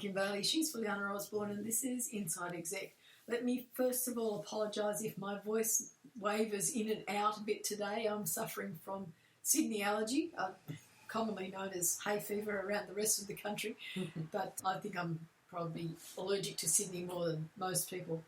Kim Bailey. She's Fulyana Osborne, and this is Inside Exec. Let me first of all apologise if my voice wavers in and out a bit today. I'm suffering from Sydney allergy, commonly known as hay fever around the rest of the country, but I think I'm probably allergic to Sydney more than most people.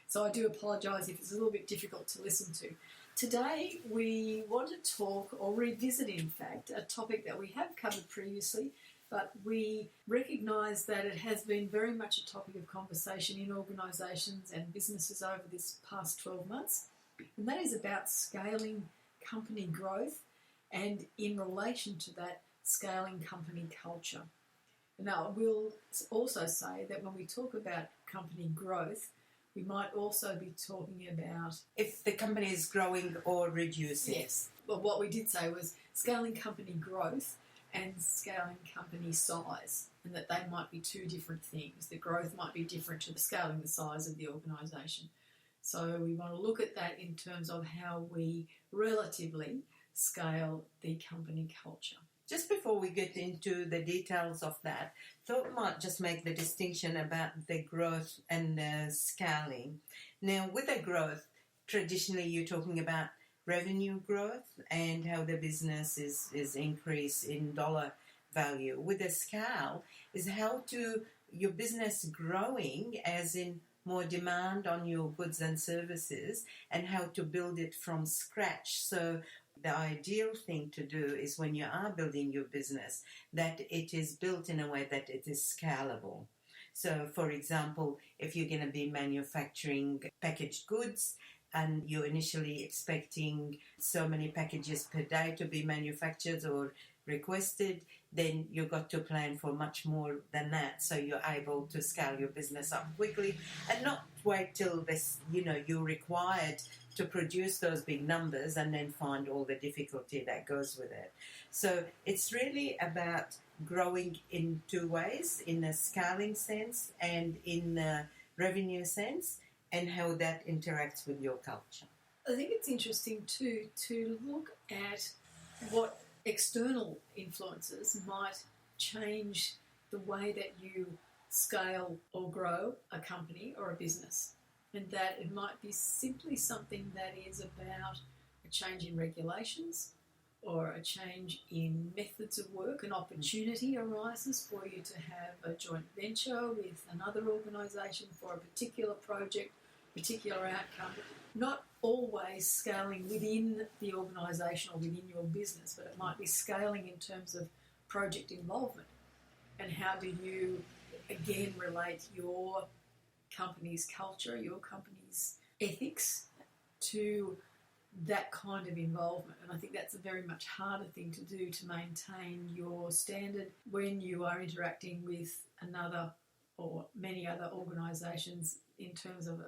So I do apologise if it's a little bit difficult to listen to. Today we want to talk, or revisit in fact, a topic that we have covered previously, but we recognise that it has been very much a topic of conversation in organisations and businesses over this past 12 months, and that is about scaling company growth and, in relation to that, scaling company culture. Now, we'll also say that when we talk about company growth, we might also be talking about if the company is growing or reducing. Yes. Well, what we did say was scaling company growth and scaling company size, and that they might be two different things. The growth might be different to the scaling the size of the organisation. So we want to look at that in terms of how we relatively scale the company culture. Just before we get into the details of that, thought might just make the distinction about the growth and the scaling. Now, with the growth, traditionally you're talking about revenue growth and how the business is increased in dollar value. With the scale is how to your business growing as in more demand on your goods and services and how to build it from scratch. So the ideal thing to do is when you are building your business that it is built in a way that it is scalable. So, for example, if you're going to be manufacturing packaged goods and you're initially expecting so many packages per day to be manufactured or requested, then you've got to plan for much more than that, so you're able to scale your business up quickly and not wait till this, you're required to produce those big numbers and then find all the difficulty that goes with it. So it's really about growing in two ways, in a scaling sense and in a revenue sense, and how that interacts with your culture. I think it's interesting too to look at what external influences might change the way that you scale or grow a company or a business, and that it might be simply something that is about a change in regulations or a change in methods of work. An opportunity arises for you to have a joint venture with another organisation for a particular project, particular outcome, not always scaling within the organisation or within your business, but it might be scaling in terms of project involvement. And how do you, again, relate your company's culture, your company's ethics to that kind of involvement? And I think that's a very much harder thing to do, to maintain your standard when you are interacting with another or many other organisations in terms of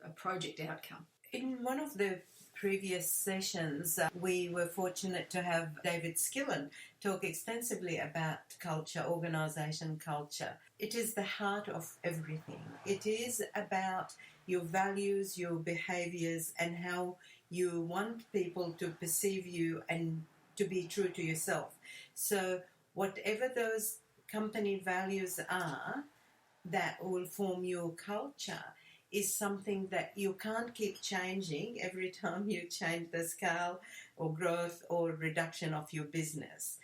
a project outcome. In one of the previous sessions, we were fortunate to have David Skillen talk extensively about culture, organisation culture. It is the heart of everything. It is about your values, your behaviours, and how you want people to perceive you and to be true to yourself. So whatever those company values are that will form your culture is something that you can't keep changing every time you change the scale or growth or reduction of your business.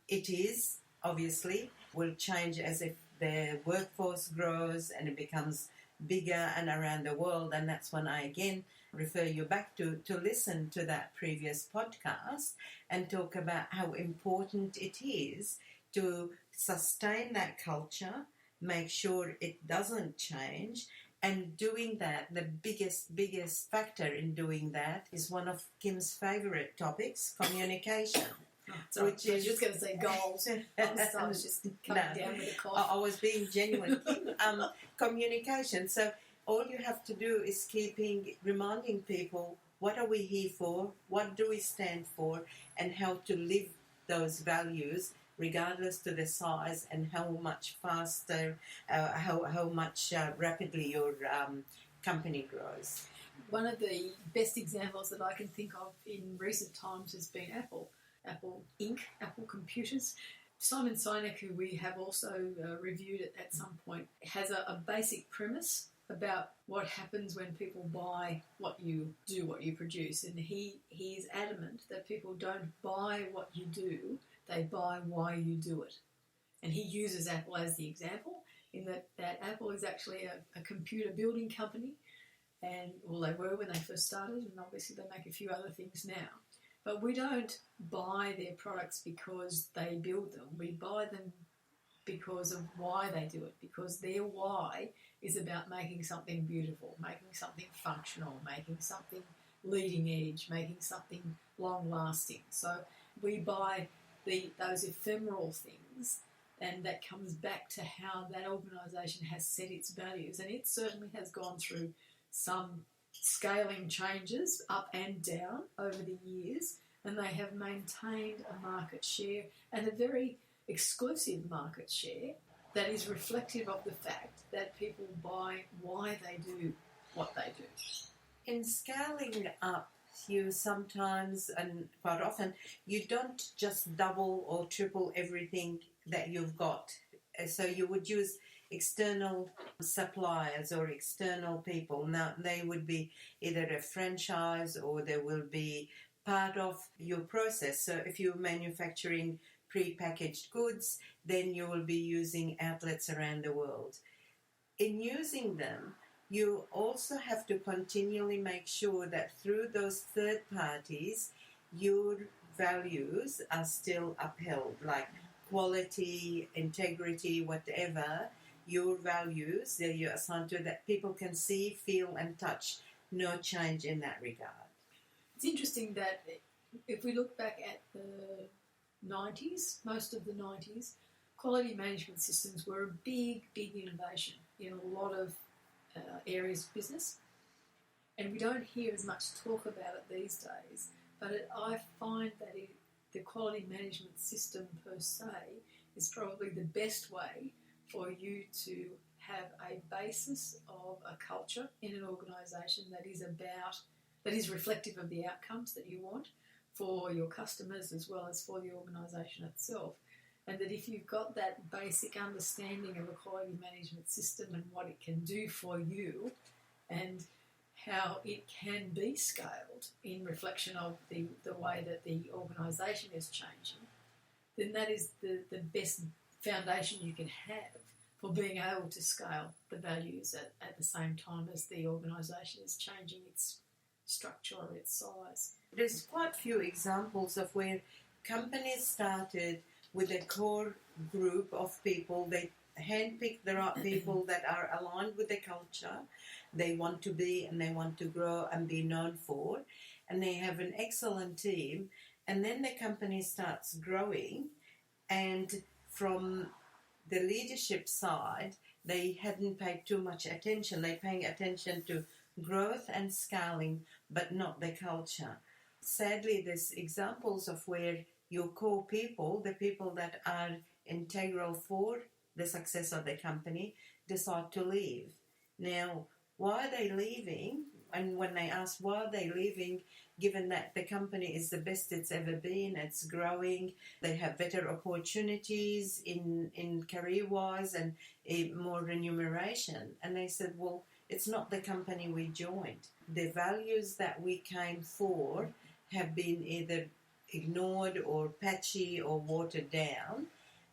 It is, obviously, will change as if the workforce grows and it becomes bigger and around the world, and that's when I again refer you back to listen to that previous podcast and talk about how important it is to sustain that culture, make sure it doesn't change. And doing that, the biggest factor in doing that is one of Kim's favourite topics, communication. Sorry, which is just going to say goals. I was just coming down with a cough. I was being genuine. Communication. So all you have to do is reminding people what are we here for, what do we stand for, and how to live those values regardless to the size and how much faster, how much rapidly your company grows. One of the best examples that I can think of in recent times has been Apple Inc., Apple Computers. Simon Sinek, who we have also reviewed at some point, has a basic premise about what happens when people buy what you do, what you produce. And he's adamant that people don't buy what you do, they buy why you do it. And he uses Apple as the example, in that Apple is actually a computer building company. And, well, they were when they first started, and obviously they make a few other things now. But we don't buy their products because they build them. We buy them because of why they do it, because their why is about making something beautiful, making something functional, making something leading edge, making something long-lasting. So we buy those ephemeral things, and that comes back to how that organisation has set its values. And it certainly has gone through some scaling changes up and down over the years, and they have maintained a market share, and a very exclusive market share that is reflective of the fact that people buy why they do what they do. In scaling up, you sometimes, and quite often, you don't just double or triple everything that you've got. So you would use external suppliers or external people. Now, they would be either a franchise or they will be part of your process. So if you're manufacturing pre-packaged goods, then you will be using outlets around the world. In using them, you also have to continually make sure that through those third parties, your values are still upheld, like quality, integrity, whatever, your values that you assign to, that people can see, feel and touch. No change in that regard. It's interesting that if we look back at the 90s, most of the 90s, quality management systems were a big, big innovation in a lot of areas of business. And we don't hear as much talk about it these days, but I find that the quality management system per se is probably the best way for you to have a basis of a culture in an organisation that is reflective of the outcomes that you want for your customers as well as for the organisation itself. And that if you've got that basic understanding of a quality management system and what it can do for you and how it can be scaled in reflection of the way that the organisation is changing, then that is the best foundation you can have for being able to scale the values at the same time as the organisation is changing its structure or its size. There's quite a few examples of where companies started with a core group of people. They handpick the right people that are aligned with the culture they want to be and they want to grow and be known for, and they have an excellent team, and then the company starts growing, and from the leadership side they hadn't paid too much attention. They're paying attention to growth and scaling but not the culture. Sadly, there's examples of where your core people, the people that are integral for the success of the company, decide to leave. Now, why are they leaving? And when they ask why are they leaving, given that the company is the best it's ever been, it's growing, they have better opportunities in career-wise and more remuneration. And they said, well, it's not the company we joined. The values that we came for have been either ignored or patchy or watered down.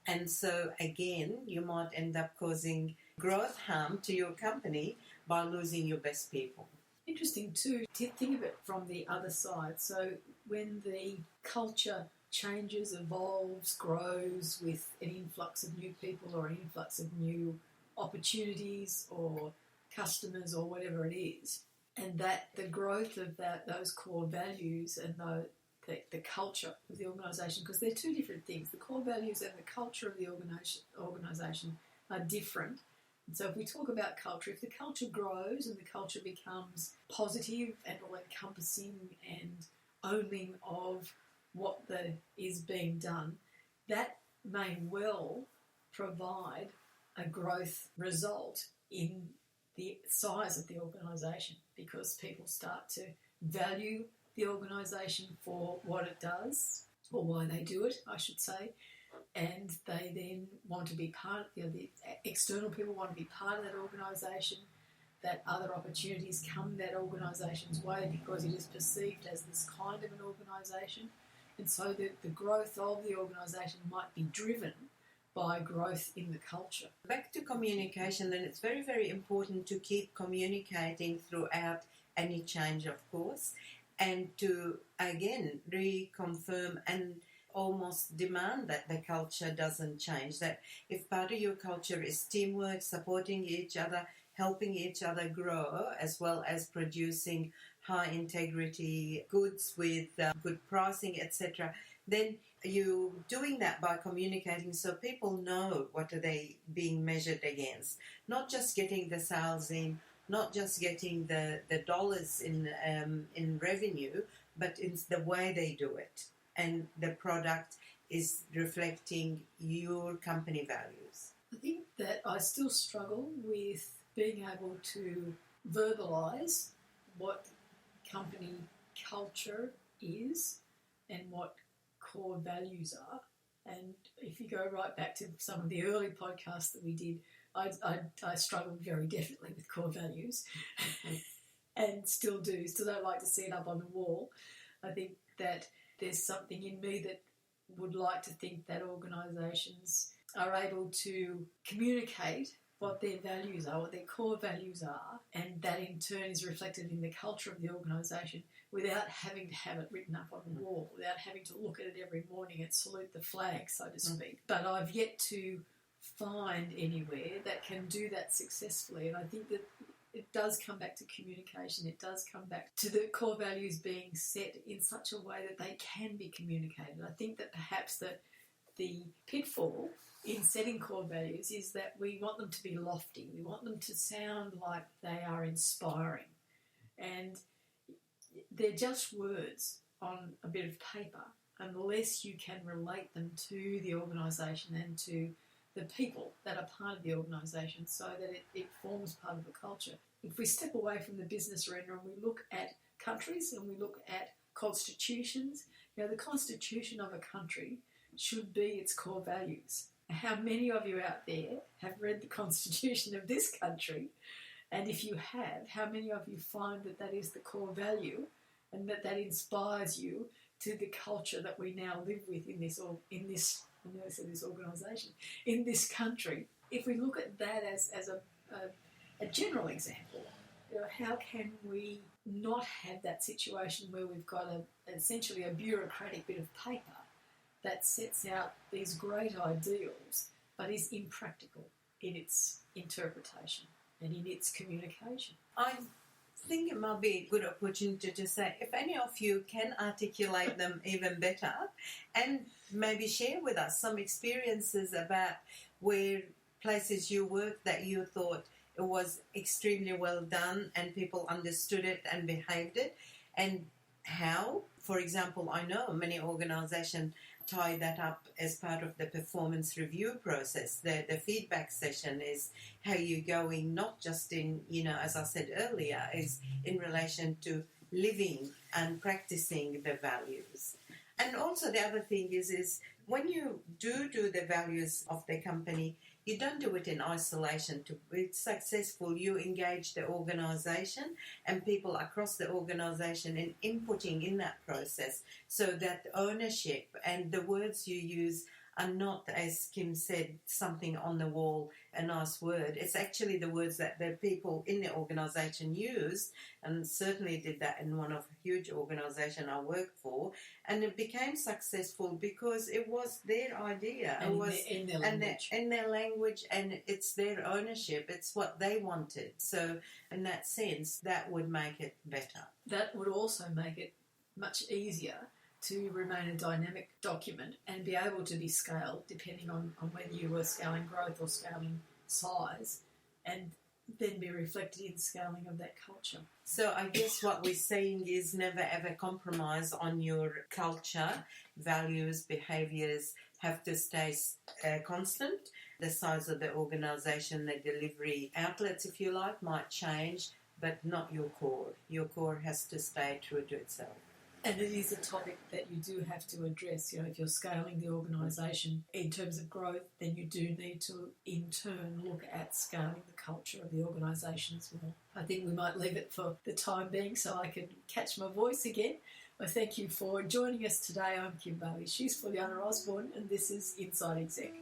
And so, again, you might end up causing growth harm to your company by losing your best people. Interesting too to think of it from the other side. So when the culture changes, evolves, grows with an influx of new people or an influx of new opportunities or customers or whatever it is, and that the growth of those core values and the culture of the organisation, because they're two different things. The core values and the culture of the organisation are different. And so if we talk about culture, if the culture grows and the culture becomes positive and all-encompassing and owning of what is being done, that may well provide a growth result in the size of the organisation, because people start to value the organisation for what it does, or why they do it, I should say, and they then want to be part, the external people want to be part of that organisation, that other opportunities come that organisation's way because it is perceived as this kind of an organisation. And so the growth of the organisation might be driven by growth in the culture. Back to communication, then it's very, very important to keep communicating throughout any change, of course, and to, again, reconfirm and almost demand that the culture doesn't change, that if part of your culture is teamwork, supporting each other, helping each other grow, as well as producing high integrity goods with good pricing, etc., then you're doing that by communicating so people know what are they being measured against. Not just getting the sales in, not just getting the dollars in revenue, but in the way they do it. And the product is reflecting your company values. I think that I still struggle with being able to verbalise what company culture is and what core values are. And if you go right back to some of the early podcasts that we did, I struggled very definitely with core values and still do. Still don't like to see it up on the wall. I think that there's something in me that would like to think that organisations are able to communicate what their values are, what their core values are, and that in turn is reflected in the culture of the organisation without having to have it written up on the wall, without having to look at it every morning and salute the flag, so to speak. But I've yet to find anywhere that can do that successfully, and I think that it does come back to communication. It does come back to the core values being set in such a way that they can be communicated. I think that perhaps the pitfall in setting core values is that we want them to be lofty. We want them to sound like they are inspiring. And they're just words on a bit of paper unless you can relate them to the organisation and to the people that are part of the organisation so that it forms part of the culture. If we step away from the business arena and we look at countries and we look at constitutions, the constitution of a country should be its core values. How many of you out there have read the constitution of this country? And if you have, how many of you find that is the core value and that inspires you to the culture that we now live with in this organisation, in this country? If we look at that as a general example, how can we not have that situation where we've got essentially a bureaucratic bit of paper that sets out these great ideals but is impractical in its interpretation and in its communication? I think it might be a good opportunity to say, if any of you can articulate them even better and maybe share with us some experiences about where places you worked that you thought it was extremely well done and people understood it and behaved it, and how. For example, I know many organisations tie that up as part of the performance review process. The feedback session is how you're going, not just in, as I said earlier, is in relation to living and practicing the values. And also the other thing is when you do the values of the company, you don't do it in isolation. To be successful, you engage the organisation and people across the organisation in inputting in that process so that ownership and the words you use are not, as Kim said, something on the wall, a nice word. It's actually the words that the people in the organisation use, and certainly did that in one of a huge organisation I worked for, and it became successful because it was their idea. And it was in their language. In their language, and it's their ownership. It's what they wanted. So in that sense, that would make it better. That would also make it much easier to remain a dynamic document and be able to be scaled depending on whether you were scaling growth or scaling size, and then be reflected in scaling of that culture. So I guess what we're saying is never ever compromise on your culture. Values, behaviours have to stay constant. The size of the organisation, the delivery outlets, if you like, might change, but not your core. Your core has to stay true to itself. And it is a topic that you do have to address. You know, if you're scaling the organisation in terms of growth, then you do need to, in turn, look at scaling the culture of the organisation as well. I think we might leave it for the time being so I can catch my voice again. Well, thank you for joining us today. I'm Kim Bailey. She's Fulyana Osborne, and this is Inside Exec.